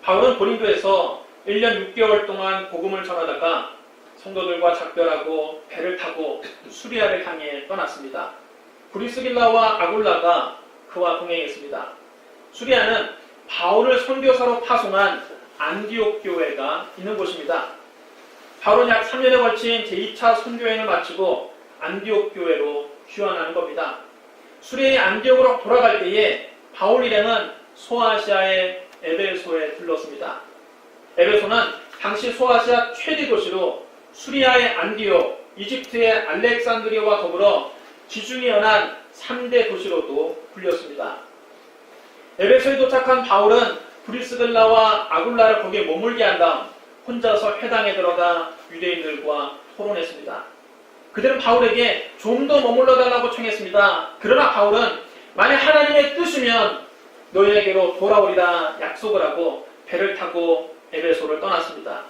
바울은 고린도에서 1년 6개월 동안 복음을 전하다가 성도들과 작별하고 배를 타고 수리아를 향해 떠났습니다. 브리스길라와 아굴라가 그와 동행했습니다. 수리아는 바울을 선교사로 파송한 안디옥 교회가 있는 곳입니다. 바울은 약 3년에 걸친 제2차 선교여행을 마치고 안디옥 교회로 귀환하는 겁니다. 수리아의 안디옥으로 돌아갈 때에 바울 일행은 소아시아의 에베소에 들렀습니다. 에베소는 당시 소아시아 최대 도시로 수리아의 안디옥, 이집트의 알렉산드리아와 더불어 지중해 연안 3대 도시로도 불렸습니다. 에베소에 도착한 바울은 브리스길라와 아굴라를 거기에 머물게 한 다음 혼자서 회당에 들어가 유대인들과 토론했습니다. 그들은 바울에게 좀 더 머물러 달라고 청했습니다. 그러나 바울은 만약 하나님의 뜻이면 너희에게로 돌아오리라 약속을 하고 배를 타고 에베소를 떠났습니다.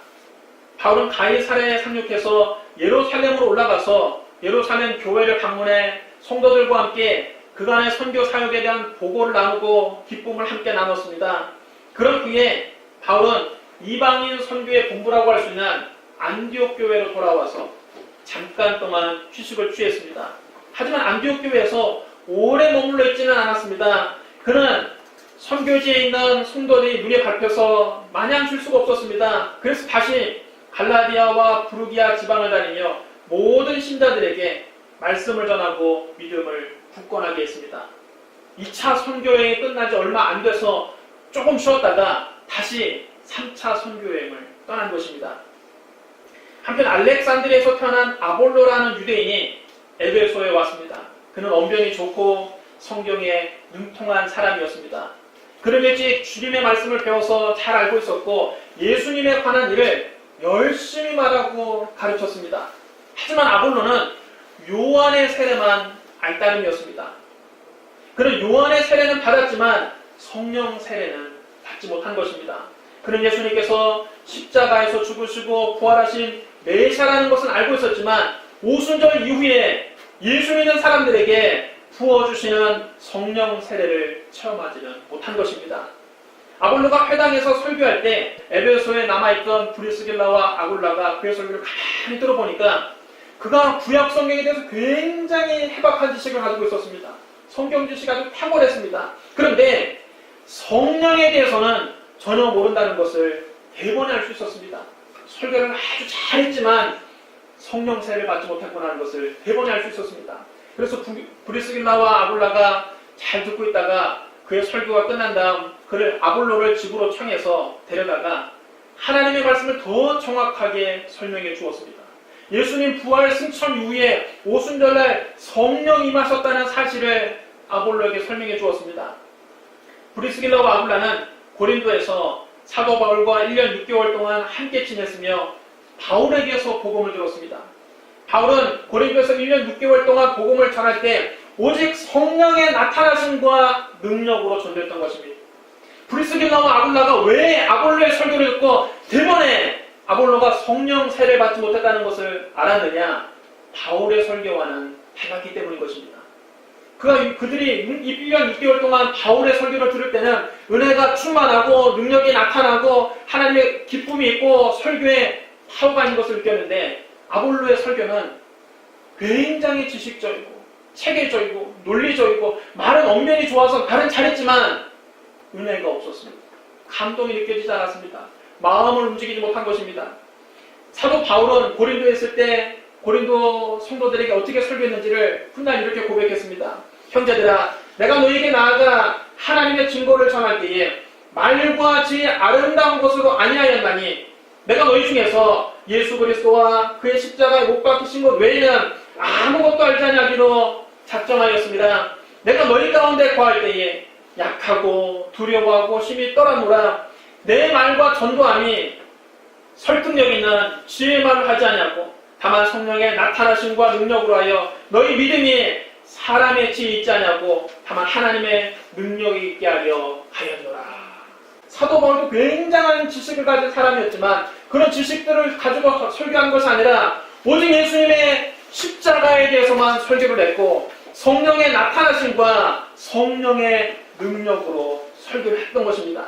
바울은 가이사랴에 상륙해서 예루살렘으로 올라가서 예루살렘 교회를 방문해 성도들과 함께 그간의 선교 사역에 대한 보고를 나누고 기쁨을 함께 나눴습니다. 그런 후에 바울은 이방인 선교의 본부라고 할 수 있는 안디옥 교회로 돌아와서 잠깐 동안 휴식을 취했습니다. 하지만 안디옥 교회에서 오래 머물러 있지는 않았습니다. 그는 선교지에 있는 성도들이 눈에 밟혀서 마냥 쉴 수가 없었습니다. 그래서 다시 갈라디아와 부르기아 지방을 다니며 모든 신자들에게 말씀을 전하고 믿음을 굳건하게 했습니다. 2차 선교여행이 끝나지 얼마 안 돼서 조금 쉬었다가 다시 3차 선교여행을 떠난 것입니다. 한편 알렉산드리아에서 태어난 아볼로라는 유대인이 에베소에 왔습니다. 그는 언변이 좋고 성경에 능통한 사람이었습니다. 그는 일찍 주님의 말씀을 배워서 잘 알고 있었고 예수님에 관한 일을 열심히 말하고 가르쳤습니다. 하지만 아볼로는 요한의 세례만 알따름이었습니다. 그는 요한의 세례는 받았지만 성령 세례는 받지 못한 것입니다. 그는 예수님께서 십자가에서 죽으시고 부활하신 메시아라는 것은 알고 있었지만 오순절 이후에 예수 믿는 사람들에게 부어주시는 성령 세례를 체험하지는 못한 것입니다. 아볼로가 회당에서 설교할 때 에베소에 남아있던 브리스길라와 아굴라가 그의 설교를 가만히 들어보니까 그가 구약 성경에 대해서 굉장히 해박한 지식을 가지고 있었습니다. 성경 지식이 아주 탁월했습니다. 그런데 성령에 대해서는 전혀 모른다는 것을 대번에 알 수 있었습니다. 설교를 아주 잘했지만 성령 세례를 받지 못했구나 하는 것을 대번에 알 수 있었습니다. 그래서 브리스길라와 아굴라가 잘 듣고 있다가 그의 설교가 끝난 다음 그를 아볼로를 집으로 청해서 데려다가 하나님의 말씀을 더 정확하게 설명해 주었습니다. 예수님 부활 승천 이후에 오순절날 성령 임하셨다는 사실을 아볼로에게 설명해 주었습니다. 브리스길라와 아굴라는 고린도에서 사도 바울과 1년 6개월 동안 함께 지냈으며 바울에게서 복음을 들었습니다. 바울은 고린도에서 1년 6개월 동안 복음을 전할 때 오직 성령의 나타나심과 능력으로 전도했던 것입니다. 브리스길라와 아굴라가 왜 아볼로의 설교를 듣고 대번에 아볼로가 성령 세례를 받지 못했다는 것을 알았느냐? 바울의 설교와는 달랐기 때문인 것입니다. 그들이 1년 6개월 동안 바울의 설교를 들을 때는 은혜가 충만하고 능력이 나타나고 하나님의 기쁨이 있고 설교에 파워가 있는 것을 느꼈는데 아볼로의 설교는 굉장히 지식적이고 체계적이고 논리적이고 말은 언변이 좋아서 말은 잘했지만 은혜가 없었습니다. 감동이 느껴지지 않았습니다. 마음을 움직이지 못한 것입니다. 사도 바울은 고린도에 있을 때 고린도 성도들에게 어떻게 설교했는지를 훗날 이렇게 고백했습니다. 형제들아, 내가 너희에게 나아가 하나님의 증거를 전할 때에 말과 지혜의 아름다운 것으로 아니하였나니 내가 너희 중에서 예수 그리스도와 그의 십자가에 못 박히신 것 외에는 아무것도 알지 아니하기로 작정하였습니다. 내가 너희 가운데 거할 때에 약하고 두려워하고 심히 떨어노라. 내 말과 전도함이 설득력 있는 지혜의 말을 하지 아니하고 다만 성령의 나타나심과 능력으로 하여 너희 믿음이 사람의 지혜 있지 아니하고 다만 하나님의 능력이 있게 하려 하였노라. 사도 바울도 굉장한 지식을 가진 사람이었지만 그런 지식들을 가지고 설교한 것이 아니라 오직 예수님의 십자가에 대해서만 설교를 했고 성령의 나타나심과 성령의 능력으로 설교를 했던 것입니다.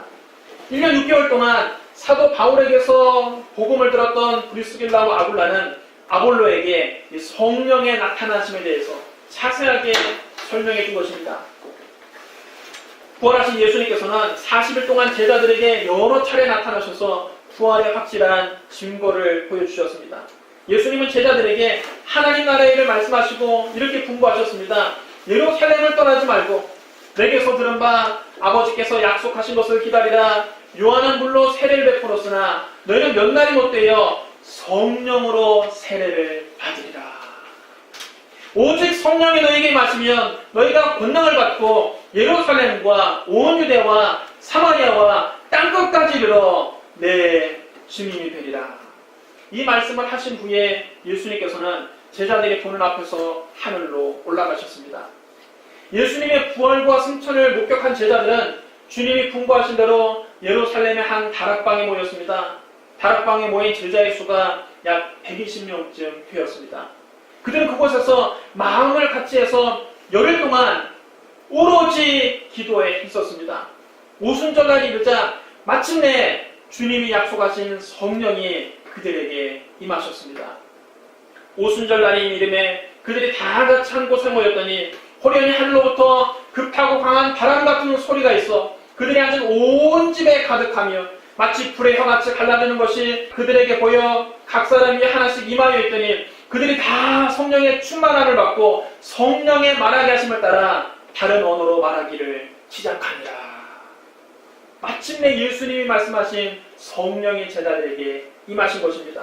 1년 6개월 동안 사도 바울에게서 복음을 들었던 브리스길라와 아굴라는 아볼로에게 이 성령의 나타나심에 대해서 자세하게 설명해 준 것입니다. 부활하신 예수님께서는 40일 동안 제자들에게 여러 차례 나타나셔서 부활의 확실한 증거를 보여주셨습니다. 예수님은 제자들에게 하나님 나라의 일을 말씀하시고 이렇게 분부하셨습니다. 예루살렘을 떠나지 말고 내게서 들은 바 아버지께서 약속하신 것을 기다리라. 요한은 물로 세례를 베풀었으나 너희는 몇 날이 못되어 성령으로 세례를 받으리라. 오직 성령이 너희에게 임하시면 너희가 권능을 받고 예루살렘과 온 유대와 사마리아와 땅끝까지 이르러 내 주님이 되리라. 이 말씀을 하신 후에 예수님께서는 제자들의 보는 앞에서 하늘로 올라가셨습니다. 예수님의 부활과 승천을 목격한 제자들은 주님이 분부하신 대로 예루살렘의 한 다락방에 모였습니다. 다락방에 모인 제자의 수가 약 120명쯤 되었습니다. 그들은 그곳에서 마음을 같이 해서 열흘 동안 오로지 기도에 있었습니다. 오순절날이 이르자 마침내 주님이 약속하신 성령이 그들에게 임하셨습니다. 오순절날인 이름에 그들이 다 같이 한 곳에 모였더니 호련히 하늘로부터 급하고 강한 바람 같은 소리가 있어 그들이 앉은 온 집에 가득하며 마치 불의 혀같이 갈라지는 것이 그들에게 보여 각 사람이 하나씩 임하여 있더니 그들이 다 성령의 충만함을 받고 성령의 말하게 하심을 따라 다른 언어로 말하기를 시작하니라. 마침내 예수님이 말씀하신 성령의 제자들에게 임하신 것입니다.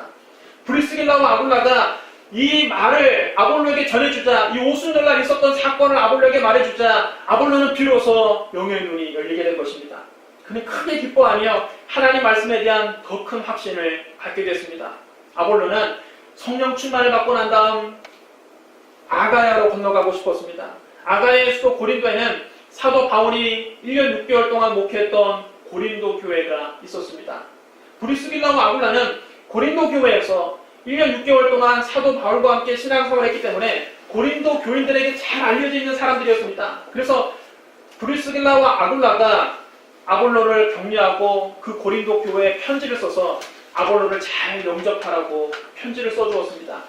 브리스길라와 아굴라가 이 말을 아볼로에게 전해주자, 이 오순절날 있었던 사건을 아볼로에게 말해주자 아볼로는 비로소 영의 눈이 열리게 된 것입니다. 그는 크게 기뻐하며 하나님 말씀에 대한 더 큰 확신을 갖게 됐습니다. 아볼로는 성령 충만을 받고 난 다음 아가야로 건너가고 싶었습니다. 아가야의 수도 고린도에는 사도 바울이 1년 6개월 동안 목회했던 고린도 교회가 있었습니다. 브리스길라와 아굴라는 고린도 교회에서 1년 6개월 동안 사도 바울과 함께 신앙생활을 했기 때문에 고린도 교인들에게 잘 알려져 있는 사람들이었습니다. 그래서 브리스길라와 아굴라가 아볼로를 격려하고 그 고린도 교회에 편지를 써서 아볼로를 잘 영접하라고 편지를 써주었습니다.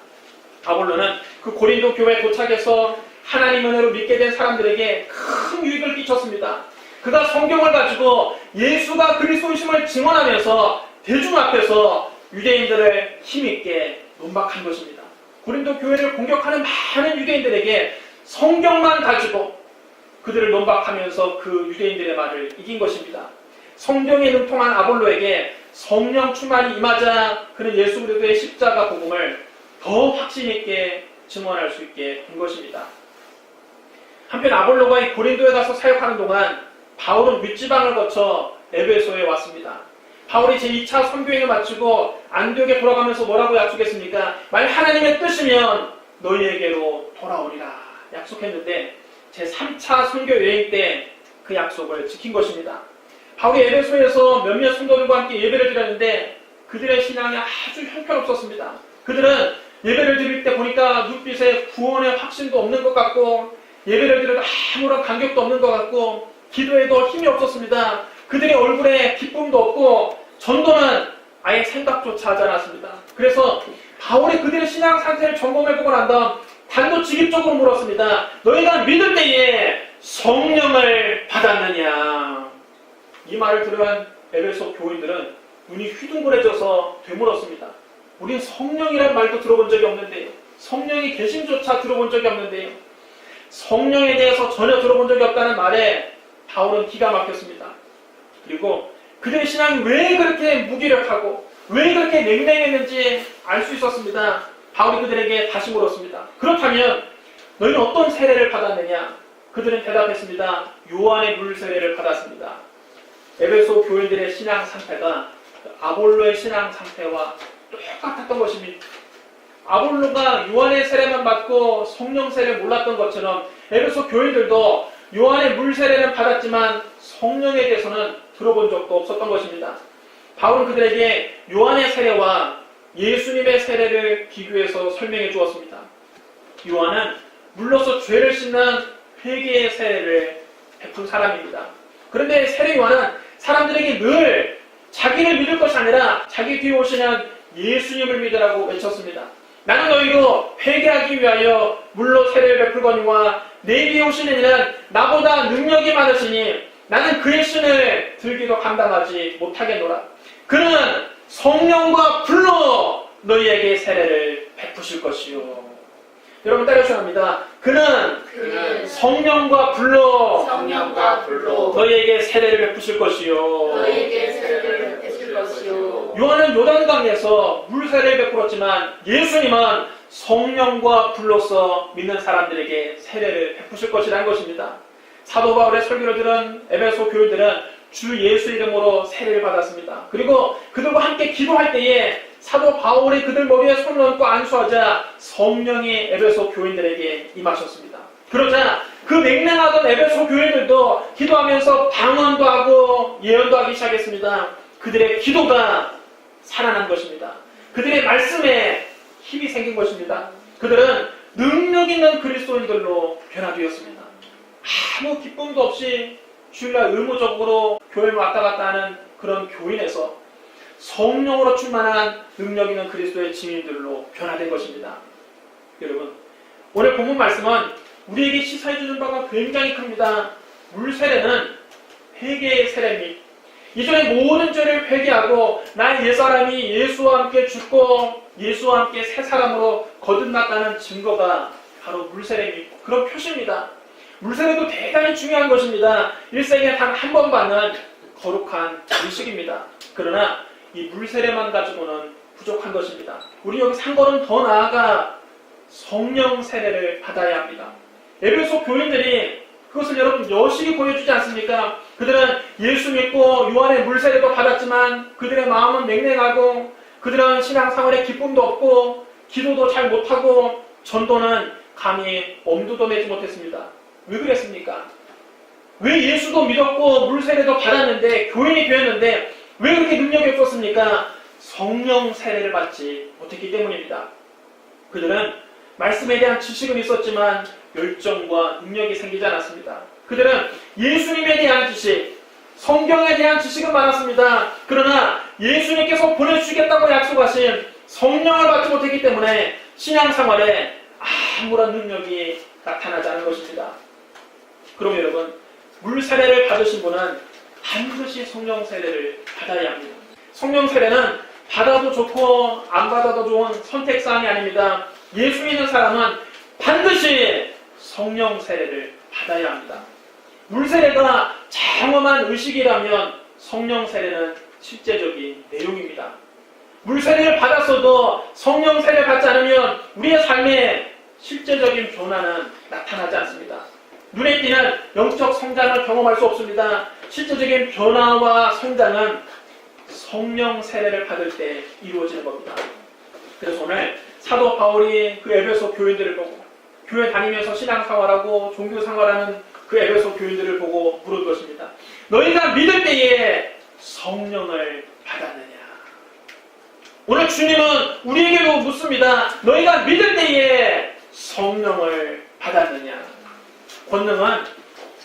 아볼로는 그 고린도 교회에 도착해서 하나님 은혜로 믿게 된 사람들에게 큰 유익을 끼쳤습니다. 그가 성경을 가지고 예수가 그리스도이심을 증언하면서 대중 앞에서 유대인들을 힘있게 논박한 것입니다. 고린도 교회를 공격하는 많은 유대인들에게 성경만 가지고 그들을 논박하면서 그 유대인들의 말을 이긴 것입니다. 성경에 능통한 아볼로에게 성령 충만이 임하자 그는 예수 그리스도의 십자가 복음을 더 확신 있게 증언할 수 있게 된 것입니다. 한편 아볼로가 이 고린도에 가서 사역하는 동안 바울은 윗지방을 거쳐 에베소에 왔습니다. 바울이 제2차 선교행을 마치고 안디옥에 돌아가면서 뭐라고 약속했습니까? 만약 하나님의 뜻이면 너희에게로 돌아오리라 약속했는데 제3차 선교 여행 때 그 약속을 지킨 것입니다. 바울이 에베소에서 몇몇 성도들과 함께 예배를 드렸는데 그들의 신앙이 아주 형편없었습니다. 그들은 예배를 드릴 때 보니까 눈빛에 구원의 확신도 없는 것 같고 예배를 드려도 아무런 감격도 없는 것 같고 기도에도 힘이 없었습니다. 그들의 얼굴에 기쁨도 없고 전도는 아예 생각조차 하지 않았습니다. 그래서 바울이 그들의 신앙 상태를 점검해보고 난 다음 단도직입적으로 물었습니다. 너희가 믿을 때에 성령을 받았느냐? 이 말을 들은 에베소 교인들은 눈이 휘둥그레져서 되물었습니다. 우린 성령이라는 말도 들어본 적이 없는데요. 성령이 계심조차 들어본 적이 없는데요. 성령에 대해서 전혀 들어본 적이 없다는 말에 바울은 기가 막혔습니다. 그리고 그들의 신앙이 왜 그렇게 무기력하고 왜 그렇게 냉랭했는지 알 수 있었습니다. 바울이 그들에게 다시 물었습니다. 그렇다면 너희는 어떤 세례를 받았느냐? 그들은 대답했습니다. 요한의 물 세례를 받았습니다. 에베소 교인들의 신앙 상태가 아볼로의 신앙 상태와 똑같았던 것입니다. 아볼로가 요한의 세례만 받고 성령 세례를 몰랐던 것처럼 에베소 교인들도 요한의 물 세례는 받았지만 성령에 대해서는 들어본 적도 없었던 것입니다. 바울은 그들에게 요한의 세례와 예수님의 세례를 비교해서 설명해 주었습니다. 요한은 물로서 죄를 씻는 회개의 세례를 베푼 사람입니다. 그런데 세례 요한은 사람들에게 늘 자기를 믿을 것이 아니라 자기 뒤에 오시는 예수님을 믿으라고 외쳤습니다. 나는 너희로 회개하기 위하여 물로 세례를 베풀거니와 내 뒤에 오시는 이는 나보다 능력이 많으시니 나는 그의 신을 들기도 감당하지 못하겠노라. 그는 성령과 불로 너희에게 세례를 베푸실 것이요. 여러분 따라하셔야 합니다. 그는 성령과 불로 너희에게 세례를 베푸실 것이요. 요한은 요단강에서 물세례를 베풀었지만 예수님은 성령과 불로서 믿는 사람들에게 세례를 베푸실 것이라는 것입니다. 사도 바울의 설교를 들은 에베소 교인들은 주 예수 이름으로 세례를 받았습니다. 그리고 그들과 함께 기도할 때에 사도 바울이 그들 머리에 손을 얹고 안수하자 성령이 에베소 교인들에게 임하셨습니다. 그러자 그 맹랑하던 에베소 교인들도 기도하면서 방언도 하고 예언도 하기 시작했습니다. 그들의 기도가 살아난 것입니다. 그들의 말씀에 힘이 생긴 것입니다. 그들은 능력 있는 그리스도인들로 변화되었습니다. 아무 기쁨도 없이 주일날 의무적으로 교회를 왔다 갔다 하는 그런 교인에서 성령으로 충만한 능력 있는 그리스도의 증인들로 변화된 것입니다. 여러분, 오늘 본문 말씀은 우리에게 시사해주는 바가 굉장히 큽니다. 물세례는 회개의 세례입니다. 이전에 모든 죄를 회개하고 나의 옛사람이 예수와 함께 죽고 예수와 함께 새 사람으로 거듭났다는 증거가 바로 물세례입니다. 그런 표시입니다. 물세례도 대단히 중요한 것입니다. 일생에 단 한 번 받는 거룩한 의식입니다. 그러나 이 물세례만 가지고는 부족한 것입니다. 우리 여기 한 걸음 더 나아가 성령 세례를 받아야 합니다. 에베소 교인들이 그것을 여러분 여실히 보여주지 않습니까? 그들은 예수 믿고 요한의 물세례도 받았지만 그들의 마음은 냉랭하고 그들은 신앙생활에 기쁨도 없고 기도도 잘 못하고 전도는 감히 엄두도 내지 못했습니다. 왜 그랬습니까? 왜 예수도 믿었고 물세례도 받았는데 교인이 되었는데 왜 그렇게 능력이 없었습니까? 성령 세례를 받지 못했기 때문입니다. 그들은 말씀에 대한 지식은 있었지만 열정과 능력이 생기지 않았습니다. 그들은 예수님에 대한 지식, 성경에 대한 지식은 많았습니다. 그러나 예수님께서 보내주시겠다고 약속하신 성령을 받지 못했기 때문에 신앙생활에 아무런 능력이 나타나지 않은 것입니다. 그럼 여러분, 물세례를 받으신 분은 반드시 성령 세례를 받아야 합니다. 성령 세례는 받아도 좋고 안 받아도 좋은 선택사항이 아닙니다. 예수 믿는 사람은 반드시 성령 세례를 받아야 합니다. 물세례가 장엄한 의식이라면 성령 세례는 실제적인 내용입니다. 물세례를 받았어도 성령 세례를 받지 않으면 우리의 삶에 실제적인 변화는 나타나지 않습니다. 눈에 띄는 영적 성장을 경험할 수 없습니다. 실제적인 변화와 성장은 성령 세례를 받을 때 이루어지는 겁니다. 그래서 오늘 사도 바울이 그 에베소 교인들을 보고 교회 다니면서 신앙생활하고 종교생활하는 그 에베소 교인들을 보고 물은 것입니다. 너희가 믿을 때에 성령을 받았느냐? 오늘 주님은 우리에게도 묻습니다. 너희가 믿을 때에 성령을 받았느냐? 권능은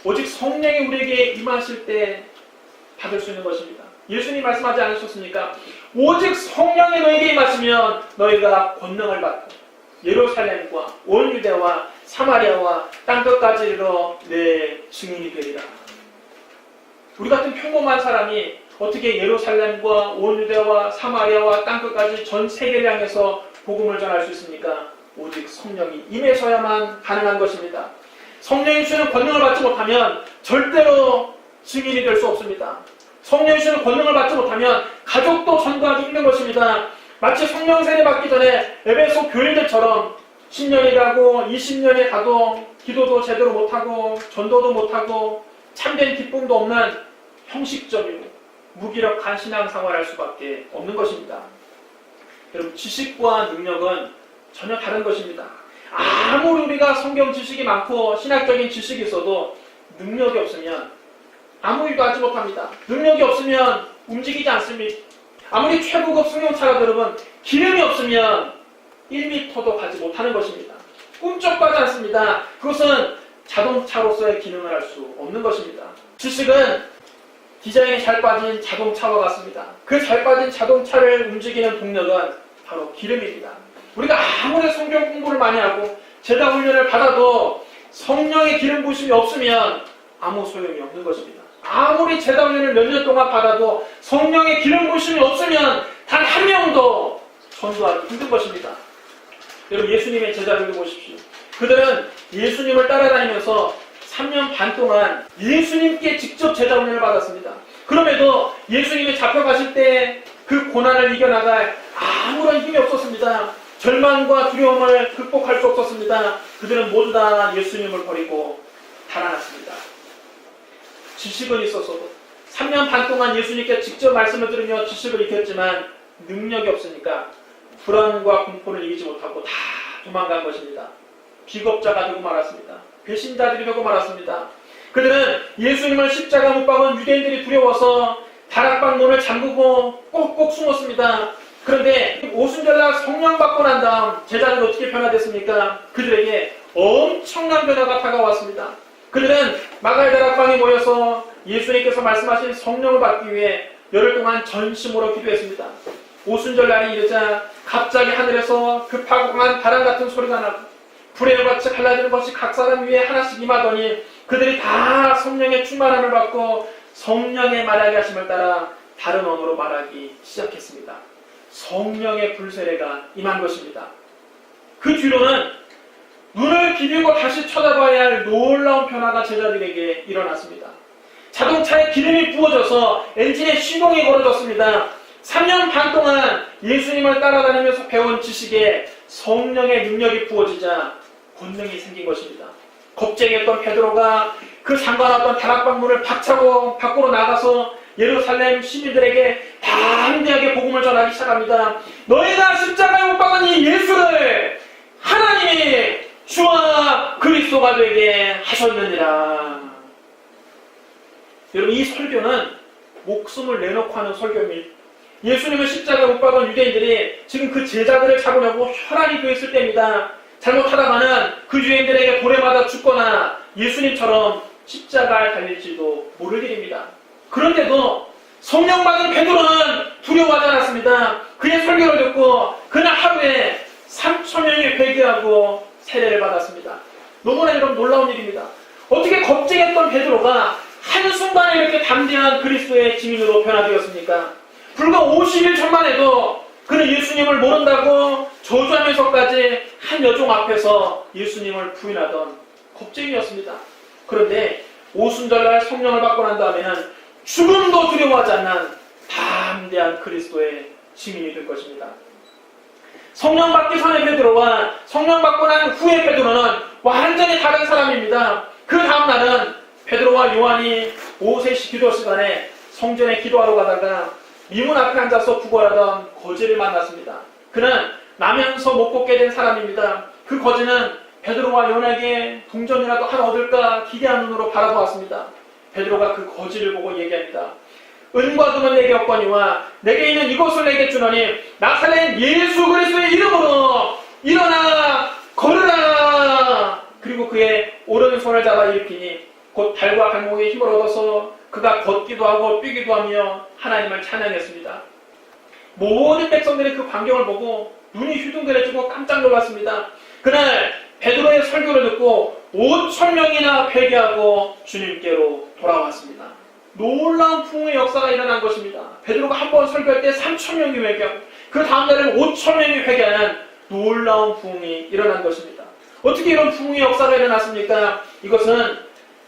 오직 성령이 우리에게 임하실 때 받을 수 있는 것입니다. 예수님 말씀하지 않으셨습니까? 오직 성령이 너희에게 임하시면 너희가 권능을 받고 예루살렘과 온 유대와 사마리아와 땅끝까지 이르러 내 증인이 되리라. 우리 같은 평범한 사람이 어떻게 예루살렘과 온 유대와 사마리아와 땅끝까지 전 세계를 향해서 복음을 전할 수 있습니까? 오직 성령이 임해서야만 가능한 것입니다. 성령이 주시는 권능을 받지 못하면 절대로 증인이 될 수 없습니다. 성령이 주시는 권능을 받지 못하면 가족도 전도하기 힘든 것입니다. 마치 성령 세례 받기 전에 에베소 교인들처럼 10년이 가고 20년이 가도 기도도 제대로 못하고 전도도 못하고 참된 기쁨도 없는 형식적이고 무기력한 신앙생활을 할 수밖에 없는 것입니다. 여러분, 지식과 능력은 전혀 다른 것입니다. 아무리 우리가 성경 지식이 많고 신학적인 지식이 있어도 능력이 없으면 아무 일도 하지 못합니다. 능력이 없으면 움직이지 않습니다. 아무리 최고급 승용차라도 여러분, 기름이 없으면 1m도 가지 못하는 것입니다. 꿈쩍하지 않습니다. 그것은 자동차로서의 기능을 할 수 없는 것입니다. 지식은 디자인이 잘 빠진 자동차와 같습니다. 그 잘 빠진 자동차를 움직이는 동력은 바로 기름입니다. 우리가 아무리 성경 공부를 많이 하고 제자 훈련을 받아도 성령의 기름 부으심이 없으면 아무 소용이 없는 것입니다. 아무리 제자 훈련을 몇 년 동안 받아도 성령의 기름 부으심이 없으면 단 한 명도 전도하기 힘든 것입니다. 여러분, 예수님의 제자들을 보십시오. 그들은 예수님을 따라다니면서 3년 반 동안 예수님께 직접 제자 훈련을 받았습니다. 그럼에도 예수님이 잡혀가실 때 그 고난을 이겨나갈 아무런 힘이 없었습니다. 절망과 두려움을 극복할 수 없었습니다. 그들은 모두 다 예수님을 버리고 달아났습니다. 지식은 있었어도 3년 반 동안 예수님께 직접 말씀을 들으며 지식을 익혔지만 능력이 없으니까 불안과 공포를 이기지 못하고 다 도망간 것입니다. 비겁자가 되고 말았습니다. 배신자들이 되고 말았습니다. 그들은 예수님을 십자가 못 박은 유대인들이 두려워서 다락방 문을 잠그고 꼭꼭 숨었습니다. 그런데 오순절날 성령 받고 난 다음 제자들은 어떻게 변화됐습니까? 그들에게 엄청난 변화가 다가왔습니다. 그들은 마가의 다락방에 모여서 예수님께서 말씀하신 성령을 받기 위해 열흘 동안 전심으로 기도했습니다. 오순절날이 이르자 갑자기 하늘에서 급하고 강한 바람 같은 소리가 나고 불의 같이 갈라지는 것이 각 사람 위에 하나씩 임하더니 그들이 다 성령의 충만함을 받고 성령의 말하게 하심을 따라 다른 언어로 말하기 시작했습니다. 성령의 불세례가 임한 것입니다. 그 뒤로는 눈을 비비고 다시 쳐다봐야 할 놀라운 변화가 제자들에게 일어났습니다. 자동차에 기름이 부어져서 엔진에 시동이 걸어졌습니다. 3년 반 동안 예수님을 따라다니면서 배운 지식에 성령의 능력이 부어지자 권능이 생긴 것입니다. 겁쟁이였던 베드로가 그 잠가놨던 다락방 문을 박차고 밖으로 나가서 예루살렘 시민들에게 담대하게 복음을 전하기 시작합니다. 너희가 십자가에 못 박은 이 예수를 하나님이 주와 그리스도가 되게 하셨느니라. 여러분, 이 설교는 목숨을 내놓고 하는 설교입니다. 예수님을 십자가에 못 박은 유대인들이 지금 그 제자들을 잡으려고 혈안이 되어 있을 때입니다. 잘못하다가는 그 유대인들에게 돌에 맞아 죽거나 예수님처럼 십자가에 달릴지도 모를 일입니다. 그런데도 성령 받은 베드로는 두려워하지 않았습니다. 그의 설교를 듣고 그날 하루에 3,000명이 회개하고 세례를 받았습니다. 너무나 이런 놀라운 일입니다. 어떻게 겁쟁했던 베드로가 한순간에 이렇게 담대한 그리스도의 증인으로 변화되었습니까? 불과 50일 전만 해도 그는 예수님을 모른다고 저주하면서까지 한 여종 앞에서 예수님을 부인하던 겁쟁이였습니다. 그런데 오순절날 성령을 받고 난 다음에는 죽음도 두려워하지 않는 담대한 그리스도의 증인이 될 것입니다. 성령 받기 전에 베드로와 성령 받고 난 후에 베드로는 완전히 다른 사람입니다. 그 다음날은 베드로와 요한이 오후 3시 기도 시간에 성전에 기도하러 가다가 미문 앞에 앉아서 구걸하던 거지를 만났습니다. 그는 나면서 못 걷게 된 사람입니다. 그 거지는 베드로와 요한에게 동전이라도 하나 얻을까 기대한 눈으로 바라보았습니다. 베드로가 그 거지를 보고 얘기합니다. 은과 금은 내게 없거니와 내게 있는 이것을 내게 주노니 나사렛 예수 그리스도의 이름으로 일어나 걸으라. 그리고 그의 오른손을 잡아 일으키니 곧 발과 발목에 힘을 얻어서 그가 걷기도 하고 뛰기도 하며 하나님을 찬양했습니다. 모든 백성들이 그 광경을 보고 눈이 휘둥그레지고 깜짝 놀랐습니다. 그날 베드로의 설교를 듣고 5,000명이나 회개하고 주님께로 돌아왔습니다. 놀라운 풍의 역사가 일어난 것입니다. 베드로가 한 번 설교할 때 3,000명이 회개하고 그 다음날에는 5,000명이 회개하는 놀라운 부흥이 일어난 것입니다. 어떻게 이런 부흥의 역사가 일어났습니까? 이것은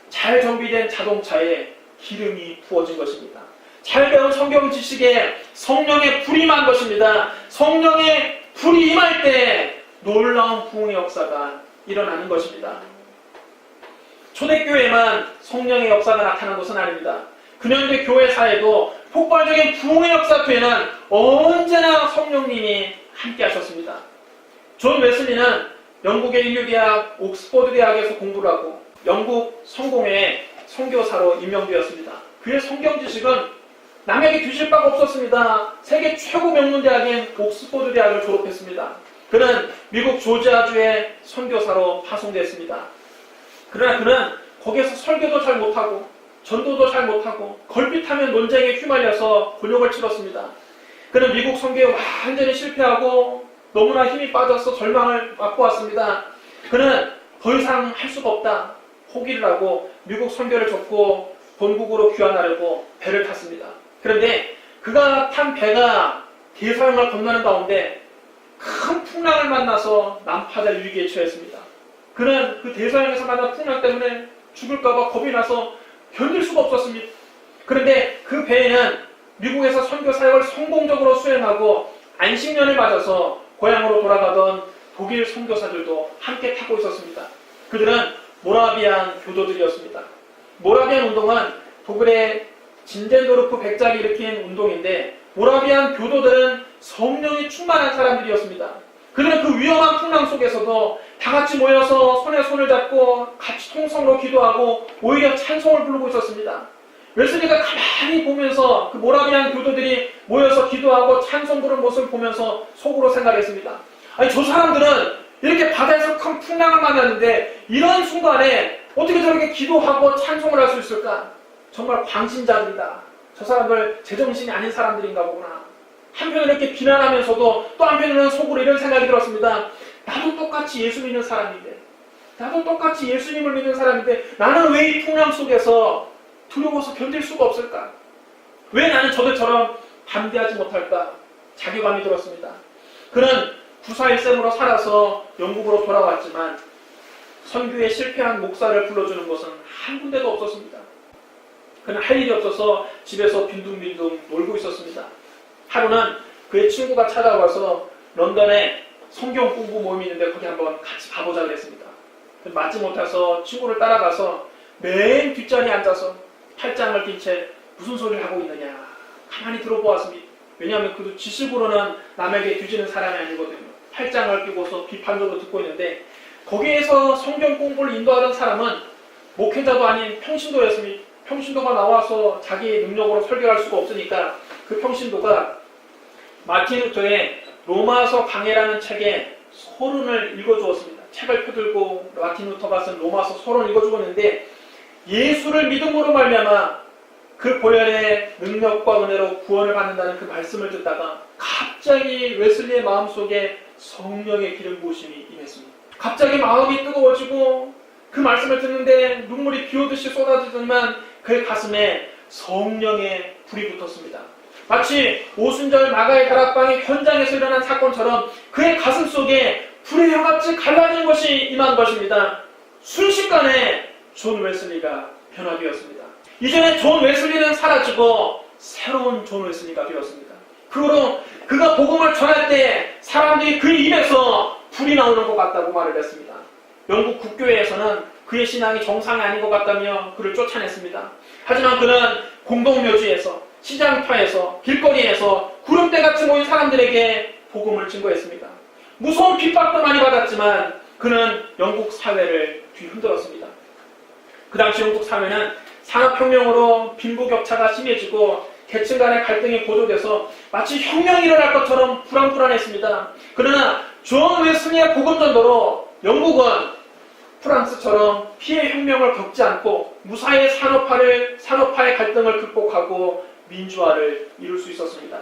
잘 정비된 자동차에 기름이 부어진 것입니다. 잘 배운 성경 지식에 성령의 불이 임한 것입니다. 성령의 불이 임할 때 놀라운 부흥의 역사가 일어나는 것입니다. 초대교회만 성령의 역사가 나타난 것은 아닙니다. 근현대 교회사에도 폭발적인 부흥의 역사 뒤에는 언제나 성령님이 함께 하셨습니다. 존 웨슬리는 영국의 인류대학 옥스퍼드 대학에서 공부를 하고 영국 성공회의 선교사로 임명되었습니다. 그의 성경 지식은 남에게 뒤질 바가 없었습니다. 세계 최고 명문대학인 옥스퍼드 대학을 졸업했습니다. 그는 미국 조지아주의 선교사로 파송됐습니다. 그러나 그는 거기에서 설교도 잘 못하고 전도도 잘 못하고 걸핏하면 논쟁에 휘말려서 곤욕을 치렀습니다. 그는 미국 선교에 완전히 실패하고 너무나 힘이 빠져서 절망을 맛보았습니다. 그는 더 이상 할 수가 없다. 포기를 하고 미국 선교를 접고 본국으로 귀환하려고 배를 탔습니다. 그런데 그가 탄 배가 대서양을 건너는 가운데 큰 풍랑을 만나서 난파될 위기에 처했습니다. 그는 그 대서양에서 만난 풍랑 때문에 죽을까봐 겁이 나서 견딜 수가 없었습니다. 그런데 그 배에는 미국에서 선교 사역을 성공적으로 수행하고 안식년을 맞아서 고향으로 돌아가던 독일 선교사들도 함께 타고 있었습니다. 그들은 모라비안 교도들이었습니다. 모라비안 운동은 독일의 진젠도르프 백작이 일으킨 운동인데 모라비안 교도들은 성령이 충만한 사람들이었습니다. 그들은 그 위험한 풍랑 속에서도 다 같이 모여서 손에 손을 잡고 같이 통성으로 기도하고 오히려 찬송을 부르고 있었습니다. 웨슬리가 가만히 보면서 그 모라비안 교도들이 모여서 기도하고 찬송 부르는 모습을 보면서 속으로 생각했습니다. 아니 저 사람들은 이렇게 바다에서 큰 풍랑을 만났는데 이런 순간에 어떻게 저렇게 기도하고 찬송을 할 수 있을까? 정말 광신자들이다. 저 사람들 제정신이 아닌 사람들인가 보구나. 한편으로 이렇게 비난하면서도 또 한편으로는 속으로 이런 생각이 들었습니다. 나도 똑같이 예수 믿는 사람인데 나도 똑같이 예수님을 믿는 사람인데 나는 왜 이 풍랑 속에서 두려워서 견딜 수가 없을까? 왜 나는 저들처럼 담대하지 못할까? 자괴감이 들었습니다. 그는 941셈으로 살아서 영국으로 돌아왔지만 선교에 실패한 목사를 불러주는 곳은 한 군데도 없었습니다. 그는 할 일이 없어서 집에서 빈둥빈둥 놀고 있었습니다. 하루는 그의 친구가 찾아와서 런던에 성경 공부 모임이 있는데 거기 한번 같이 가보자 그랬습니다. 맞지 못해서 친구를 따라가서 맨 뒷자리에 앉아서 팔짱을 낀 채 무슨 소리를 하고 있느냐 가만히 들어보았습니다. 왜냐하면 그도 지식으로는 남에게 뒤지는 사람이 아니거든요. 팔짱을 끼고서 비판적으로 듣고 있는데 거기에서 성경 공부를 인도하던 사람은 목회자도 아닌 평신도였습니다. 평신도가 나와서 자기 능력으로 설교할 수가 없으니까 그 평신도가 마틴 루터의 로마서 강해라는 책에 서론을 읽어주었습니다. 책을 펴들고 마틴 루터가 쓴 로마서 서론을 읽어주었는데 예수를 믿음으로 말미암아 그 보혈의 능력과 은혜로 구원을 받는다는 그 말씀을 듣다가 갑자기 웨슬리의 마음속에 성령의 기름 부으심이 임했습니다. 갑자기 마음이 뜨거워지고 그 말씀을 듣는데 눈물이 비오듯이 쏟아지더니만 그의 가슴에 성령의 불이 붙었습니다. 마치 오순절 마가의 다락방의 현장에서 일어난 사건처럼 그의 가슴 속에 불의 혀같이 갈라진 것이 임한 것입니다. 순식간에 존 웨슬리가 변화되었습니다. 이전에 존 웨슬리는 사라지고 새로운 존 웨슬리가 되었습니다. 그 후로 그가 복음을 전할 때 사람들이 그 입에서 불이 나오는 것 같다고 말을 했습니다. 영국 국교회에서는 그의 신앙이 정상이 아닌 것 같다며 그를 쫓아냈습니다. 하지만 그는 공동묘지에서 시장터에서 길거리에서 구름대같이 모인 사람들에게 복음을 증거했습니다. 무서운 핍박도 많이 받았지만 그는 영국 사회를 뒤흔들었습니다. 그 당시 영국 사회는 산업혁명으로 빈부격차가 심해지고 계층 간의 갈등이 고조돼서 마치 혁명이 일어날 것처럼 불안불안했습니다. 그러나 존 웨슬리의 복음 전도로 영국은 프랑스처럼 피해 혁명을 겪지 않고 무사히 산업화의 갈등을 극복하고 민주화를 이룰 수 있었습니다.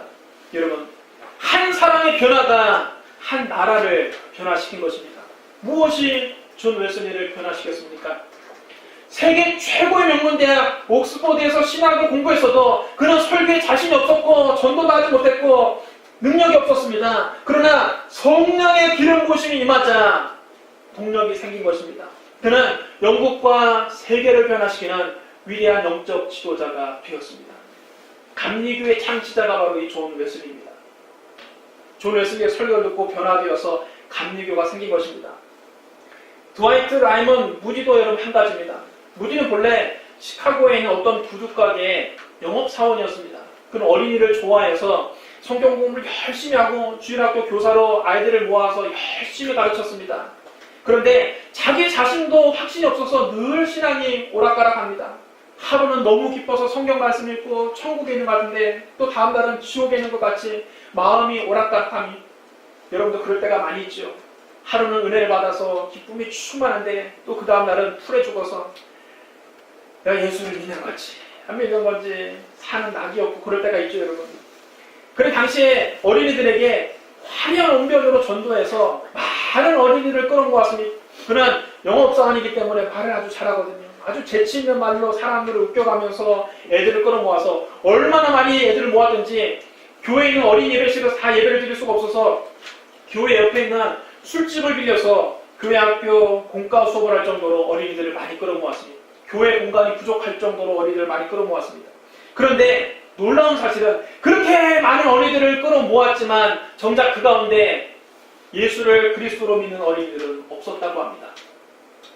여러분, 한 사람의 변화가 한 나라를 변화시킨 것입니다. 무엇이 존 웨슬리를 변화시켰습니까? 세계 최고의 명문대학 옥스퍼드에서 신학을 공부했어도 그는 설교에 자신이 없었고 전도도 하지 못했고 능력이 없었습니다. 그러나 성령의 기름 부으심이 임하자 동력이 생긴 것입니다. 그는 영국과 세계를 변화시키는 위대한 영적 지도자가 되었습니다. 감리교의 창시자가 바로 이 존 웨슬리입니다. 존 웨슬리의 설교를 듣고 변화되어서 감리교가 생긴 것입니다. 드와이트 라이먼 무디도 여러분 한 가지입니다. 무디는 본래 시카고에 있는 어떤 구두가게의 영업사원이었습니다. 그는 어린이를 좋아해서 성경 공부를 열심히 하고 주일학교 교사로 아이들을 모아서 열심히 가르쳤습니다. 그런데 자기 자신도 확신이 없어서 늘 신앙이 오락가락합니다. 하루는 너무 기뻐서 성경 말씀 읽고 천국에 있는 것 같은데 또 다음 날은 지옥에 있는 것 같이 마음이 오락가락함이 여러분도 그럴 때가 많이 있죠. 하루는 은혜를 받아서 기쁨이 충만한데 또 그 다음 날은 풀에 죽어서 내가 예수를 믿는 거지, 안 믿는 건지 사는 낙이 없고 그럴 때가 있죠, 여러분. 그래 당시에 어린이들에게 화려한 언변으로 전도해서 많은 어린이를 끌어모았으니, 그는 영업사원이기 때문에 말을 아주 잘하거든요. 아주 재치 있는 말로 사람들을 웃겨가면서 애들을 끌어모아서 얼마나 많이 애들을 모았든지, 교회에 있는 어린이 예배실에서 다 예배를 드릴 수가 없어서 교회 옆에 있는 술집을 빌려서 교회 학교 공과 수업을 할 정도로 어린이들을 많이 끌어모았습니다. 교회 공간이 부족할 정도로 어린이들을 많이 끌어모았습니다. 그런데 놀라운 사실은 그렇게 많은 어린이들을 끌어모았지만 정작 그 가운데 예수를 그리스도로 믿는 어린이들은 없었다고 합니다.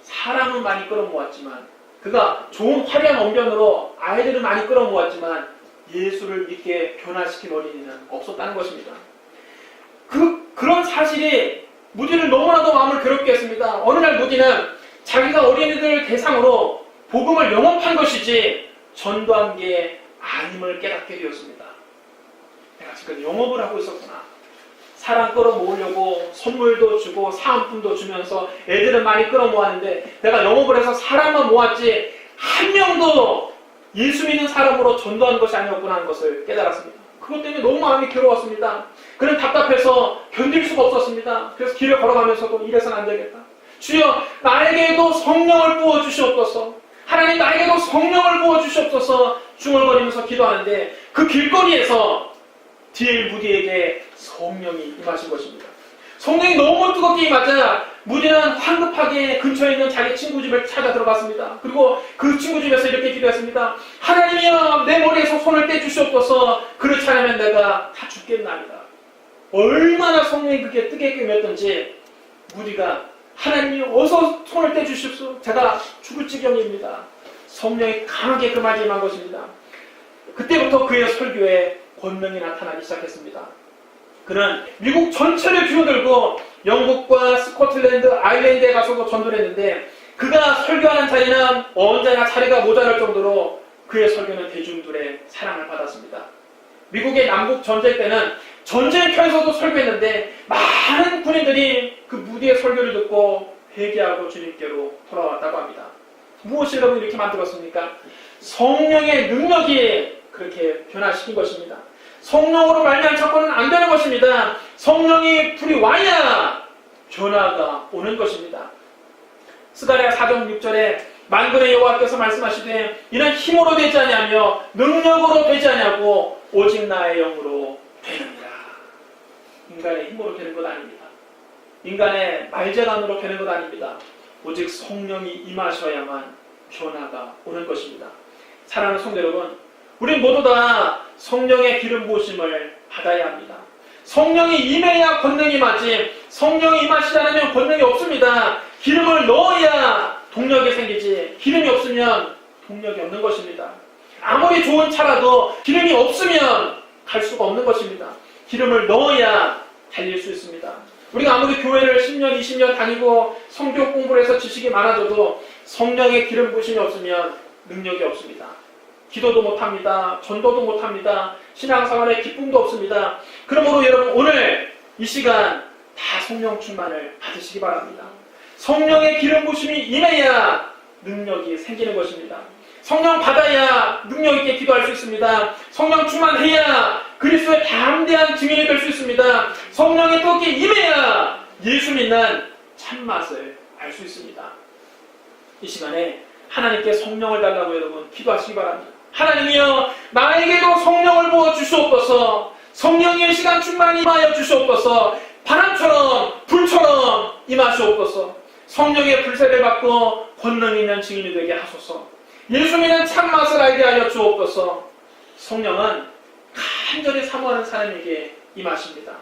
사람은 많이 끌어모았지만, 그가 좋은 화려한 언변으로 아이들을 많이 끌어모았지만 예수를 믿게 변화시킨 어린이는 없었다는 것입니다. 그런 사실이 무디를 너무나도 마음을 괴롭게 했습니다. 어느 날 무디는 자기가 어린이들 대상으로 복음을 영업한 것이지 전도한 게 아님을 깨닫게 되었습니다. 내가 지금 영업을 하고 있었구나. 사람 끌어모으려고 선물도 주고 사은품도 주면서 애들은 많이 끌어모았는데 내가 영업을 해서 사람만 모았지 한 명도 예수 믿는 사람으로 전도하는 것이 아니었구나 하는 것을 깨달았습니다. 그것 때문에 너무 마음이 괴로웠습니다. 그는 답답해서 견딜 수가 없었습니다. 그래서 길을 걸어가면서도 이래서는 안 되겠다. 주여, 나에게도 성령을 부어주시옵소서. 하나님, 나에게도 성령을 부어주시옵소서. 중얼거리면서 기도하는데 그 길거리에서 D.L. 무디에게 성령이 임하신 것입니다. 성령이 너무 뜨겁게 임하자 무디는 황급하게 근처에 있는 자기 친구 집을 찾아 들어갔습니다. 그리고 그 친구 집에서 이렇게 기도했습니다. 하나님이여, 내 머리에서 손을 떼주시옵소서. 그렇지 않으면 내가 다 죽겠나이다. 얼마나 성령이 그게 뜨겁게 임했던지 무디가 하나님이여, 어서 손을 떼주십시오. 제가 죽을 지경입니다. 성령이 강하게 그 말에 임한 것입니다. 그때부터 그의 설교에 권능이 나타나기 시작했습니다. 그는 미국 전체를 뒤어들고 영국과 스코틀랜드, 아일랜드에 가서도 전도를 했는데 그가 설교하는 자리는 언제나 자리가 모자랄 정도로 그의 설교는 대중들의 사랑을 받았습니다. 미국의 남북 전쟁 때는 전쟁터에서도 설교했는데 많은 군인들이 그 무디의 설교를 듣고 회개하고 주님께로 돌아왔다고 합니다. 무엇을 여러분 이렇게 만들었습니까? 성령의 능력이 그렇게 변화시킨 것입니다. 성령으로 말미암은 사건은 안 되는 것입니다. 성령이 불이 와야 변화가 오는 것입니다. 스가랴 4장 6절에 만군의 여호와께서 말씀하시되 이는 힘으로 되지 아니하며 능력으로 되지 아니하고 오직 나의 영으로 되느니라. 인간의 힘으로 되는 것 아닙니다. 인간의 말재간으로 되는 것 아닙니다. 오직 성령이 임하셔야만 변화가 오는 것입니다. 사랑하는 성도 여러분, 우리 모두 다 성령의 기름 부으심을 받아야 합니다. 성령이 임해야 권능이 임하지, 성령이 임하시지 않으면 권능이 없습니다. 기름을 넣어야 동력이 생기지, 기름이 없으면 동력이 없는 것입니다. 아무리 좋은 차라도 기름이 없으면 갈 수가 없는 것입니다. 기름을 넣어야 달릴 수 있습니다. 우리가 아무리 교회를 10년, 20년 다니고 성경 공부를 해서 지식이 많아져도 성령의 기름 부으심이 없으면 능력이 없습니다. 기도도 못합니다. 전도도 못합니다. 신앙생활에 기쁨도 없습니다. 그러므로 여러분 오늘 이 시간 다 성령 충만을 받으시기 바랍니다. 성령의 기름 부으심이 임해야 능력이 생기는 것입니다. 성령 받아야 능력 있게 기도할 수 있습니다. 성령 충만해야 그리스도의 담대한 증인이 될 수 있습니다. 성령의 뜻이 임해야 예수 믿는 참맛을 알 수 있습니다. 이 시간에 하나님께 성령을 달라고 여러분 기도하시기 바랍니다. 하나님이여, 나에게도 성령을 부어 주시옵소서. 성령의 시간 충만히 임하여 주시옵소서. 바람처럼 불처럼 임하시옵소서. 성령의 불세를 받고 권능 있는 증인이 되게 하소서. 예수 믿는 참맛을 알게 하여 주옵소서. 성령은 간절히 사모하는 사람에게 임하십니다.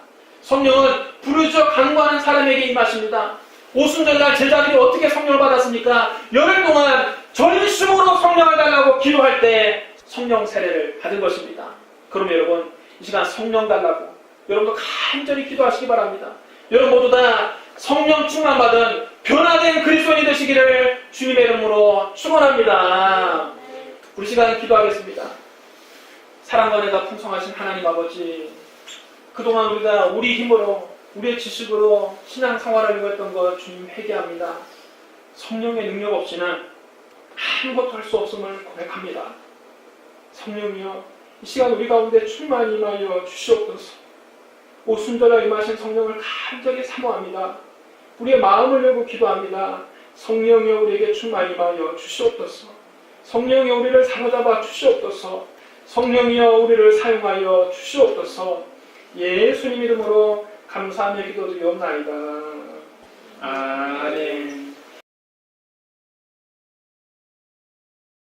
성령은 부르짖어 간구하는 사람에게 임하십니다. 오순절날 제자들이 어떻게 성령을 받았습니까? 열흘 동안 전심으로 성령을 달라고 기도할 때 성령 세례를 받은 것입니다. 그럼 여러분 이 시간 성령 달라고 여러분도 간절히 기도하시기 바랍니다. 여러분 모두 다 성령 충만 받은 변화된 그리스도인이 되시기를 주님의 이름으로 축원합니다. 우리 시간 기도하겠습니다. 사랑과 은혜가 풍성하신 하나님 아버지, 그동안 우리가 우리 힘으로 우리의 지식으로 신앙생활을 이루었던 것 주님 회개합니다. 성령의 능력 없이는 아무것도 할 수 없음을 고백합니다. 성령이여, 이 시간 우리 가운데 충만히 임하여 주시옵소서. 오순절에 임하신 성령을 간절히 사모합니다. 우리의 마음을 열고 기도합니다. 성령이여, 우리에게 충만히 임하여 주시옵소서. 성령이여, 우리를 사로잡아 주시옵소서. 성령이여, 우리를 사용하여 주시옵소서. 예수님 이름으로 감사하며 기도드리옵나이다. 아멘.